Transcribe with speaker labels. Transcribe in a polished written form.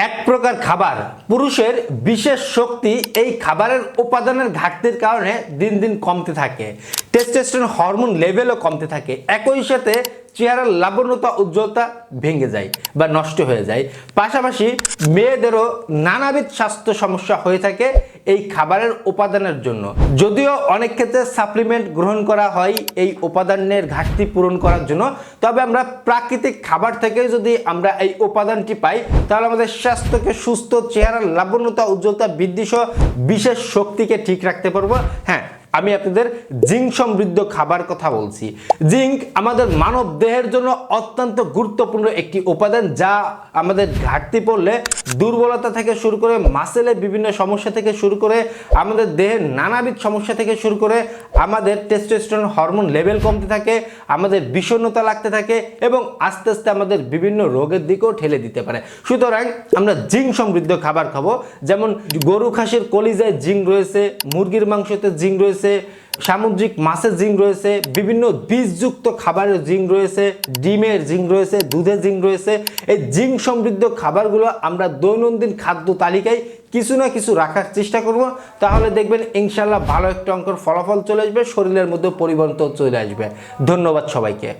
Speaker 1: এক প্রকার খাবার পুরুষের বিশেষ শক্তি এই খাবারের উপাদানের ঘাটতির কারণে দিন দিন কমতে থাকে। টেস্টোস্টেরন হরমোন লেভেলও কমতে থাকে। একই সাথে চেহারার লাবণ্যতা উজ্জ্বলতা ভেঙে যায় বা নষ্ট হয়ে যায়। পাশাপাশি মেয়েদেরও নানাবিধ স্বাস্থ্য সমস্যা হয়ে থাকে এই খাবারের উপাদানের জন্য। যদিও অনেক ক্ষেত্রে সাপ্লিমেন্ট গ্রহণ করা হয় এই উপাদানের ঘাটতি পূরণ করার জন্য, তবে আমরা প্রাকৃতিক খাবার থেকে যদি আমরা এই উপাদানটি পাই তাহলে আমাদের স্বাস্থ্যকে সুস্থ, চেহারার লাবণ্যতা উজ্জ্বলতা বৃদ্ধি সহ বিশেষ শক্তিকে ঠিক রাখতে পারবো। হ্যাঁ, আমি আপনাদের জিঙ্ক সমৃদ্ধ খাবার কথা বলছি। জিঙ্ক আমাদের মানব দেহের জন্য অত্যন্ত গুরুত্বপূর্ণ একটি উপাদান, যা আমাদের ঘাটতি পড়লে দুর্বলতা থেকে শুরু করে মাসেলের বিভিন্ন সমস্যা থেকে শুরু করে আমাদের দেহের নানাবিধ সমস্যা থেকে শুরু করে আমাদের টেস্টোস্টেরন হরমোন লেভেল কমতে থাকে, আমাদের বিষণ্ণতা লাগতে থাকে এবং আস্তে আস্তে আমাদের বিভিন্ন রোগের দিকেও ঠেলে দিতে পারে। সুতরাং আমরা জিঙ্ক সমৃদ্ধ খাবার খাবো। যেমন গরু খাসির কলিজায় জিঙ্ক রয়েছে, মুরগির মাংসতে জিঙ্ক রয়েছে, সামুদ্রিক মাছের জিঙ্ক রয়েছে, বিভিন্ন বীজযুক্ত খাবারের জিঙ্ক রয়েছে, ডিমের জিঙ্ক রয়েছে, দুধের জিঙ্ক রয়েছে। এই জিঙ্ক সমৃদ্ধ খাবারগুলো আমরা দৈনন্দিন খাদ্য তালিকায় কিছু না কিছু রাখার চেষ্টা করব। তাহলে দেখবেন ইনশাল্লাহ ভালো একটা অঙ্কের ফলাফল চলে আসবে, শরীরের মধ্যে পরিবর্তন চলে আসবে। ধন্যবাদ সবাইকে।